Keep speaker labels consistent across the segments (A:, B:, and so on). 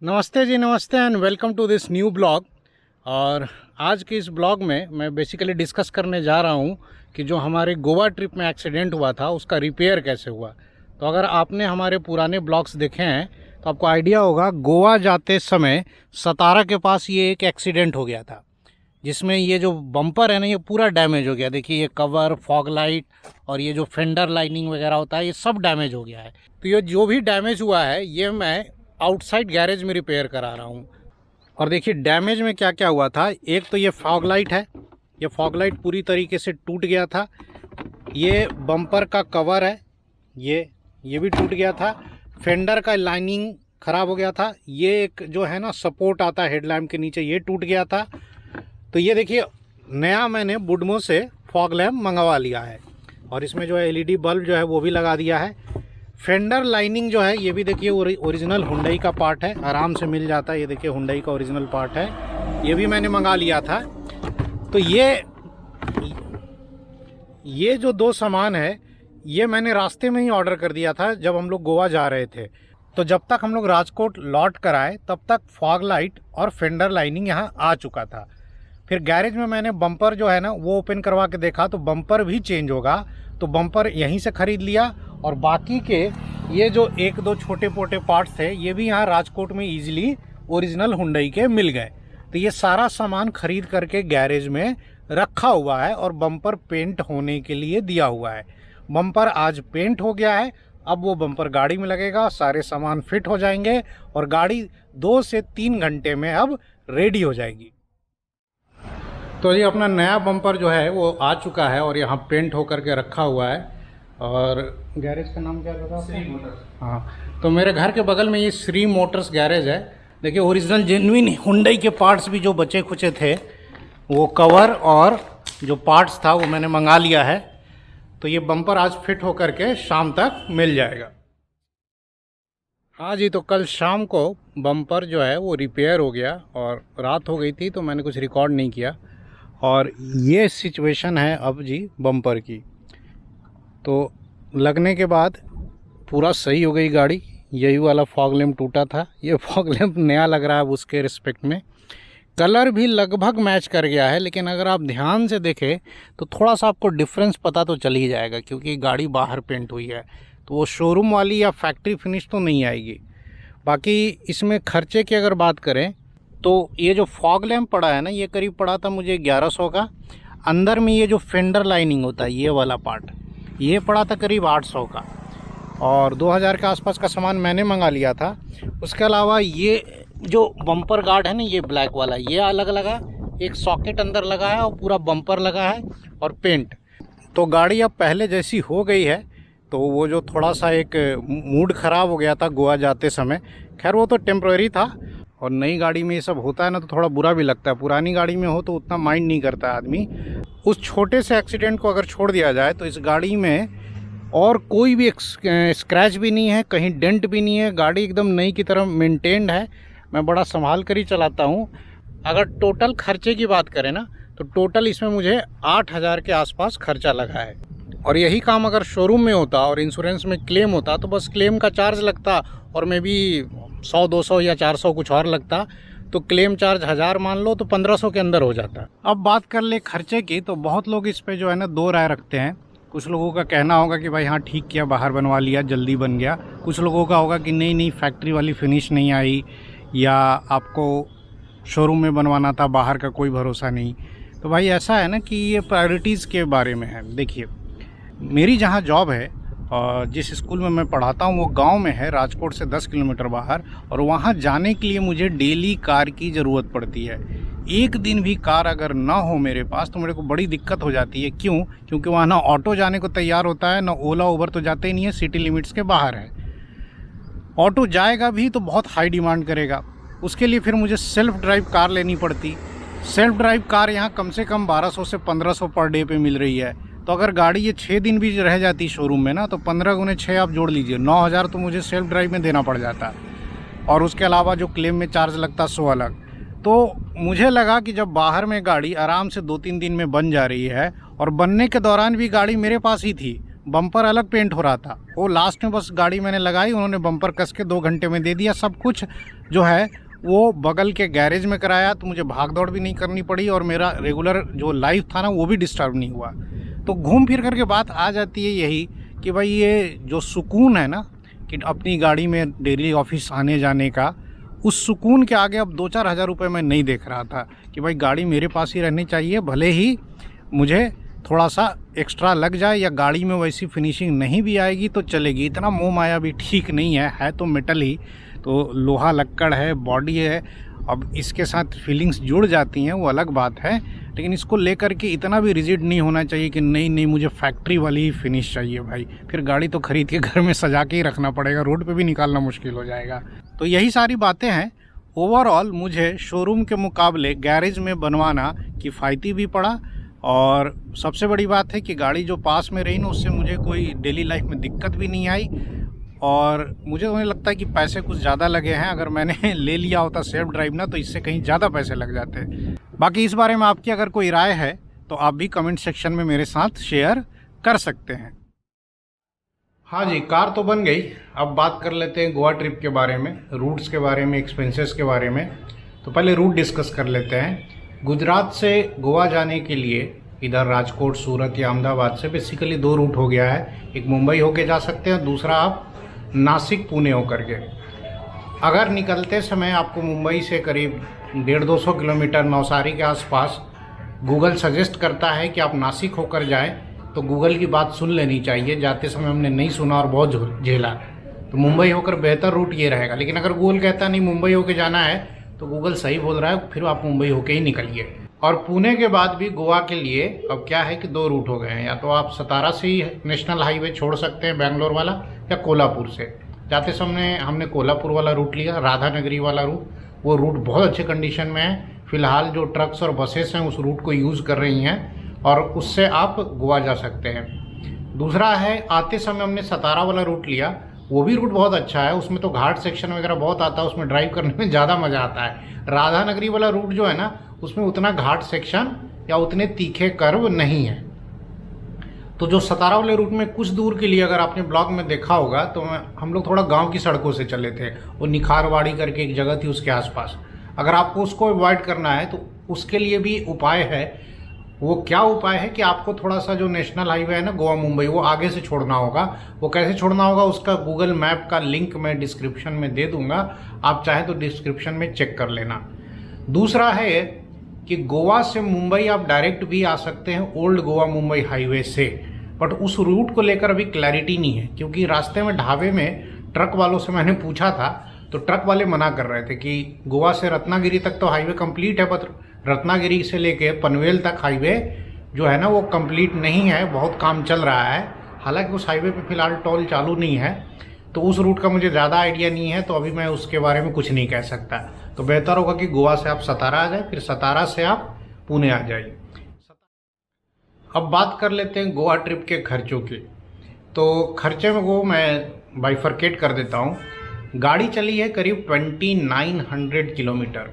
A: नमस्ते जी, नमस्ते and welcome to this new blog. और आज के इस ब्लॉग में मैं बेसिकली डिस्कस करने जा रहा हूँ कि जो हमारे गोवा ट्रिप में एक्सीडेंट हुआ था उसका रिपेयर कैसे हुआ। तो अगर आपने हमारे पुराने ब्लॉग्स देखे हैं तो आपको आइडिया होगा, गोवा जाते समय सतारा के पास ये एक एक्सीडेंट हो गया था जिसमें ये जो बम्पर है ना, ये पूरा डैमेज हो गया। देखिए, ये कवर, फॉग लाइट और ये जो फेंडर लाइनिंग वगैरह होता है, ये सब डैमेज हो गया है। तो ये जो भी डैमेज हुआ है ये मैं आउटसाइड गैरेज में रिपेयर करा रहा हूँ। और देखिए डैमेज में क्या क्या हुआ था। एक तो ये फॉग लाइट है, ये फॉग लाइट पूरी तरीके से टूट गया था। ये बम्पर का कवर है, ये भी टूट गया था। फेंडर का लाइनिंग ख़राब हो गया था। ये एक जो है ना सपोर्ट आता है हेडलैम्प के नीचे, ये टूट गया था। तो ये देखिए, नया मैंने बुडमो से फॉग लैम्प मंगवा लिया है और इसमें जो है एलईडी बल्ब जो है वो भी लगा दिया है। फेंडर लाइनिंग जो है ये भी देखिए ओरिजिनल हुंडई का पार्ट है, आराम से मिल जाता है। ये देखिए हुंडई का ओरिजिनल पार्ट है, ये भी मैंने मंगा लिया था। तो ये जो दो सामान है ये मैंने रास्ते में ही ऑर्डर कर दिया था जब हम लोग गोवा जा रहे थे। तो जब तक हम लोग राजकोट लौट कर आए तब तक फॉग लाइट और फेंडर लाइनिंग यहाँ आ चुका था। फिर गैरेज में मैंने बम्पर जो है ना वो ओपन करवा के देखा तो बम्पर भी चेंज होगा, तो बम्पर यहीं से ख़रीद लिया। और बाकी के ये जो एक दो छोटे मोटे पार्ट्स थे ये भी यहाँ राजकोट में इजीली ओरिजिनल हुंडई के मिल गए। तो ये सारा सामान खरीद करके गैरेज में रखा हुआ है और बम्पर पेंट होने के लिए दिया हुआ है। बम्पर आज पेंट हो गया है, अब वो बम्पर गाड़ी में लगेगा, सारे सामान फिट हो जाएंगे और गाड़ी 2 से 3 घंटे में अब रेडी हो जाएगी। तो ये अपना नया बम्पर जो है वो आ चुका है और यहाँ पेंट होकर के रखा हुआ है। और गैरेज का नाम क्या लगा? श्री मोटर्स। हाँ, तो मेरे घर के बगल में ये श्री मोटर्स गैरेज है। देखिए ओरिजिनल जेन्युइन हुंडई के पार्ट्स भी जो बचे खुचे थे वो कवर और जो पार्ट्स था वो मैंने मंगा लिया है। तो ये बम्पर आज फिट होकर के शाम तक मिल जाएगा। हाँ जी, तो कल शाम को बम्पर जो है वो रिपेयर हो गया और रात हो गई थी तो मैंने कुछ रिकॉर्ड नहीं किया। और ये सिचुएशन है अब जी बम्पर की। तो लगने के बाद पूरा सही हो गई गाड़ी। यही वाला फॉग लैम्प टूटा था, ये फॉग लैम्प नया लग रहा है अब उसके रिस्पेक्ट में। कलर भी लगभग मैच कर गया है, लेकिन अगर आप ध्यान से देखें तो थोड़ा सा आपको डिफरेंस पता तो चल ही जाएगा क्योंकि गाड़ी बाहर पेंट हुई है। तो वो शोरूम वाली या फैक्ट्री फिनिश तो नहीं आएगी। बाकी इसमें खर्चे की अगर बात करें तो ये जो फॉग लैम्प पड़ा है ना ये करीब पड़ा था मुझे 1100 का। अंदर में ये जो फेंडर लाइनिंग होता है ये वाला पार्ट ये पड़ा था करीब 800 का और 2000 के आसपास का सामान मैंने मंगा लिया था। उसके अलावा ये जो बम्पर गार्ड है ना ये ब्लैक वाला ये अलग लगा, एक सॉकेट अंदर लगा है और पूरा बम्पर लगा है और पेंट। तो गाड़ी अब पहले जैसी हो गई है। तो वो जो थोड़ा सा एक मूड ख़राब हो गया था गोवा जाते समय, खैर वो तो टेम्प्रेरी था। और नई गाड़ी में ये सब होता है ना तो थोड़ा बुरा भी लगता है। पुरानी गाड़ी में हो तो उतना माइंड नहीं करता आदमी। उस छोटे से एक्सीडेंट को अगर छोड़ दिया जाए तो इस गाड़ी में और कोई भी स्क्रैच भी नहीं है, कहीं डेंट भी नहीं है। गाड़ी एकदम नई की तरह मेंटेन्ड है। मैं बड़ा संभाल कर ही चलाता हूँ। अगर टोटल खर्चे की बात करें ना तो टोटल इसमें मुझे 8000 के आसपास खर्चा लगा है। और यही काम अगर शोरूम में होता और इंश्योरेंस में क्लेम होता तो बस क्लेम का चार्ज लगता और मे भी 100, 200 या 400 कुछ और लगता। तो क्लेम चार्ज 1000 मान लो तो 1500 के अंदर हो जाता। अब बात कर ले खर्चे की तो बहुत लोग इस पे जो है ना दो राय रखते हैं। कुछ लोगों का कहना होगा कि भाई हाँ ठीक किया, बाहर बनवा लिया, जल्दी बन गया। कुछ लोगों का होगा कि नहीं फैक्ट्री वाली फिनिश नहीं आई या आपको शोरूम में बनवाना था, बाहर का कोई भरोसा नहीं। तो भाई ऐसा है ना कि ये प्रायोरिटीज़ के बारे में है। देखिए मेरी जहाँ जॉब है और जिस स्कूल में मैं पढ़ाता हूँ वो गांव में है, राजकोट से 10 किलोमीटर बाहर। और वहाँ जाने के लिए मुझे डेली कार की ज़रूरत पड़ती है। एक दिन भी कार अगर ना हो मेरे पास तो मेरे को बड़ी दिक्कत हो जाती है। क्यों? क्योंकि वहाँ ना ऑटो जाने को तैयार होता है, ना ओला उबर तो जाते ही नहीं है, सिटी लिमिट्स के बाहर है। ऑटो जाएगा भी तो बहुत हाई डिमांड करेगा, उसके लिए फिर मुझे सेल्फ़ ड्राइव कार लेनी पड़ती। सेल्फ़ ड्राइव कार यहाँ कम से कम 1200 से 1500 पर डे पे मिल रही है। तो अगर गाड़ी ये 6 दिन भी रह जाती शोरूम में ना तो 15 गुने 6 आप जोड़ लीजिए, 9000 तो मुझे सेल्फ़ ड्राइव में देना पड़ जाता। और उसके अलावा जो क्लेम में चार्ज लगता सो अलग। तो मुझे लगा कि जब बाहर में गाड़ी आराम से 2-3 दिन में बन जा रही है और बनने के दौरान भी गाड़ी मेरे पास ही थी, बम्पर अलग पेंट हो रहा था। वो लास्ट में बस गाड़ी मैंने लगाई, उन्होंने बम्पर कस के 2 घंटे में दे दिया। सब कुछ जो है वो बगल के गैरेज में कराया, तो मुझे भाग दौड़ भी नहीं करनी पड़ी और मेरा रेगुलर जो लाइफ था ना वो भी डिस्टर्ब नहीं हुआ। तो घूम फिर करके बात आ जाती है यही कि भाई ये जो सुकून है ना कि अपनी गाड़ी में डेली ऑफिस आने जाने का, उस सुकून के आगे अब 2-4 हज़ार रुपये मैं नहीं देख रहा था कि भाई गाड़ी मेरे पास ही रहनी चाहिए। भले ही मुझे थोड़ा सा एक्स्ट्रा लग जाए या गाड़ी में वैसी फिनिशिंग नहीं भी आएगी तो चलेगी, इतना मोह माया भी ठीक नहीं है तो मेटल ही, तो लोहा लक्कड़ है, बॉडी है। अब इसके साथ फीलिंग्स जुड़ जाती हैं, वो अलग बात है, लेकिन इसको लेकर के इतना भी रिजिड नहीं होना चाहिए कि नहीं मुझे फैक्ट्री वाली ही फिनिश चाहिए भाई। फिर गाड़ी तो खरीद के घर में सजा के ही रखना पड़ेगा, रोड पे भी निकालना मुश्किल हो जाएगा। तो यही सारी बातें हैं। ओवरऑल मुझे शोरूम के मुकाबले गैरेज में बनवाना किफ़ायती भी पड़ा, और सबसे बड़ी बात है कि गाड़ी जो पास में रही ना उससे मुझे कोई डेली लाइफ में दिक्कत भी नहीं आई। और मुझे उन्हें लगता है कि पैसे कुछ ज़्यादा लगे हैं, अगर मैंने ले लिया होता सेल्फ ड्राइव ना तो इससे कहीं ज़्यादा पैसे लग जाते। बाकी इस बारे में आपकी अगर कोई राय है तो आप भी कमेंट सेक्शन में मेरे साथ शेयर कर सकते हैं। हाँ जी, कार तो बन गई। अब बात कर लेते हैं गोवा ट्रिप के बारे में, रूट्स के बारे में, एक्सपेंसेस के बारे में। तो पहले रूट डिस्कस कर लेते हैं। गुजरात से गोवा जाने के लिए इधर राजकोट, सूरत या अहमदाबाद से बेसिकली 2 रूट हो गया है। एक मुंबई होके जा सकते हैं, दूसरा आप नासिक पुणे होकर के। अगर निकलते समय आपको मुंबई से करीब 150-200 किलोमीटर नवसारी के आसपास गूगल सजेस्ट करता है कि आप नासिक होकर जाएं, तो गूगल की बात सुन लेनी चाहिए। जाते समय हमने नहीं सुना और बहुत झेला, तो मुंबई होकर बेहतर रूट ये रहेगा। लेकिन अगर गूगल कहता नहीं मुंबई होकर जाना है तो गूगल सही बोल रहा है, फिर आप मुंबई होके ही निकलिए। और पुणे के बाद भी गोवा के लिए अब क्या है कि 2 रूट हो गए हैं। या तो आप सतारा से ही नेशनल हाईवे छोड़ सकते हैं बेंगलोर वाला, या कोल्हापुर से। जाते समय हमने कोल्हापुर वाला रूट लिया, राधानगरी वाला रूट। वो रूट बहुत अच्छे कंडीशन में है। फिलहाल जो ट्रक्स और बसेस हैं उस रूट को यूज़ कर रही हैं और उससे आप गोवा जा सकते हैं। दूसरा है, आते समय हमने सतारा वाला रूट लिया। वो भी रूट बहुत अच्छा है, उसमें तो घाट सेक्शन वगैरह बहुत आता है, उसमें ड्राइव करने में ज़्यादा मज़ा आता है। राधानगरी वाला रूट जो है ना उसमें उतना घाट सेक्शन या उतने तीखे कर्व नहीं है। तो जो सतारा वाले रूट में कुछ दूर के लिए, अगर आपने ब्लॉग में देखा होगा, तो हम लोग थोड़ा गांव की सड़कों से चले थे। वो निखारवाड़ी करके एक जगह थी, उसके आसपास। अगर आपको उसको अवॉइड करना है तो उसके लिए भी उपाय है। वो क्या उपाय है कि आपको थोड़ा सा जो नेशनल हाईवे है ना गोवा मुंबई, वो आगे से छोड़ना होगा। वो कैसे छोड़ना होगा उसका गूगल मैप का लिंक मैं डिस्क्रिप्शन में दे दूंगा, आप चाहें तो डिस्क्रिप्शन में चेक कर लेना। दूसरा है कि गोवा से मुंबई आप डायरेक्ट भी आ सकते हैं ओल्ड गोवा मुंबई हाईवे से, बट उस रूट को लेकर अभी क्लैरिटी नहीं है, क्योंकि रास्ते में ढाबे में ट्रक वालों से मैंने पूछा था तो ट्रक वाले मना कर रहे थे कि गोवा से रत्नागिरी तक तो हाईवे कंप्लीट है, पर रत्नागिरी से लेके पनवेल तक हाईवे जो है ना वो कंप्लीट नहीं है, बहुत काम चल रहा है। हालांकि उस हाईवे पे फिलहाल टोल चालू नहीं है, तो उस रूट का मुझे ज़्यादा आइडिया नहीं है, तो अभी मैं उसके बारे में कुछ नहीं कह सकता। तो बेहतर होगा कि गोवा से आप सतारा आ जाए, फिर सतारा से आप पुणे आ जाइए। अब बात कर लेते हैं गोवा ट्रिप के खर्चों की। तो खर्चे में वो मैं बाइफरकेट कर देता हूँ। गाड़ी चली है करीब 2900 किलोमीटर,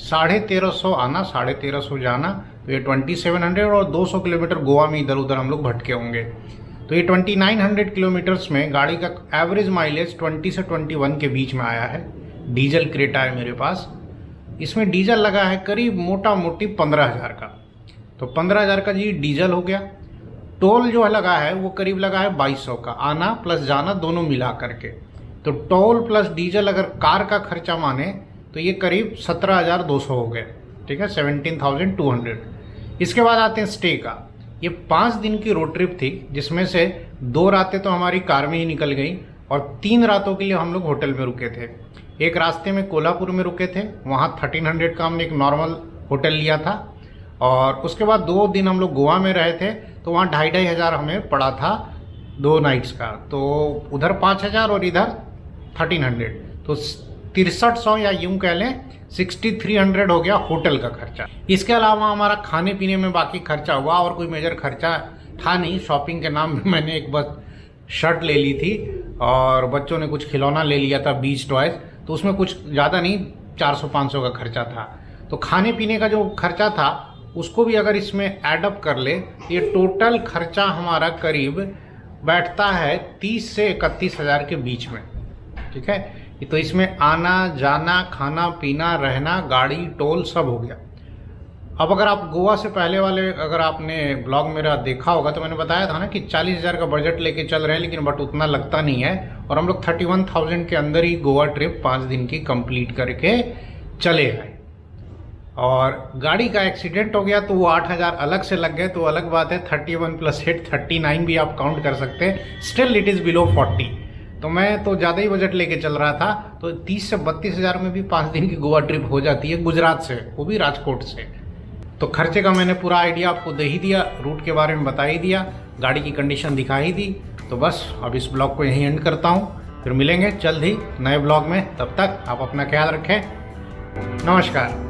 A: 1350 आना, 1350 जाना, तो ये 2700 और 200 किलोमीटर गोवा में इधर उधर हम लोग भटके होंगे। तो ये 2900 किलोमीटर्स में गाड़ी का एवरेज माइलेज 20 से 21 के बीच में आया है। डीजल क्रेटा है मेरे पास, इसमें डीजल लगा है करीब मोटा मोटी 15,000 का। तो 15,000 का जी डीजल हो गया। टोल जो लगा है वो करीब लगा है 2200 का, आना प्लस जाना दोनों मिला करके। तो टोल प्लस डीजल अगर कार का खर्चा माने तो ये करीब 17,200 हो गए, ठीक है, 17,200। इसके बाद आते हैं स्टे का। ये 5 दिन की रोड ट्रिप थी, जिसमें से 2 रातें तो हमारी कार में ही निकल गई और 3 रातों के लिए हम लोग होटल में रुके थे। एक रास्ते में कोल्हापुर में रुके थे, वहाँ 1300 का हमने एक नॉर्मल होटल लिया था, और उसके बाद 2 दिन हम लोग गोवा में रहे थे, तो वहाँ 2,500 हमें पड़ा था 2 नाइट्स का। तो उधर 5,000 और इधर 1300, तो 6300 या यूं कह लें 6300 हो गया होटल का खर्चा। इसके अलावा हमारा खाने पीने में बाकी खर्चा हुआ, और कोई मेजर खर्चा था नहीं। शॉपिंग के नाम पे मैंने एक बस शर्ट ले ली थी और बच्चों ने कुछ खिलौना ले लिया था, बीच टॉयज, तो उसमें कुछ ज़्यादा नहीं 400-500 का खर्चा था। तो खाने पीने का जो खर्चा था उसको भी अगर इसमें एडअप कर ले, ये टोटल खर्चा हमारा करीब बैठता है 30 से 31 हज़ार के बीच में। ठीक है, तो इसमें आना जाना, खाना पीना, रहना, गाड़ी, टोल सब हो गया। अब अगर आप गोवा से पहले वाले अगर आपने ब्लॉग मेरा देखा होगा तो मैंने बताया था ना कि 40,000 का बजट लेके चल रहे हैं, लेकिन बट उतना लगता नहीं है। और हम लोग 31,000 के अंदर ही गोवा ट्रिप 5 दिन की कंप्लीट करके चले आए। और गाड़ी का एक्सीडेंट हो गया तो वो 8,000 अलग से लग गए, तो अलग बात है। 31 + 8 39 भी आप काउंट कर सकते हैं, स्टिल इट इज़ बिलो 40। तो मैं तो ज़्यादा ही बजट लेके चल रहा था, तो 30 से 32 हज़ार में भी 5 दिन की गोवा ट्रिप हो जाती है गुजरात से, वो भी राजकोट से। तो खर्चे का मैंने पूरा आइडिया आपको दे ही दिया, रूट के बारे में बता ही दिया, गाड़ी की कंडीशन दिखा ही दी। तो बस अब इस ब्लॉग को यहीं एंड करता हूँ, फिर मिलेंगे जल्द ही नए ब्लॉग में। तब तक आप अपना ख्याल रखें। नमस्कार।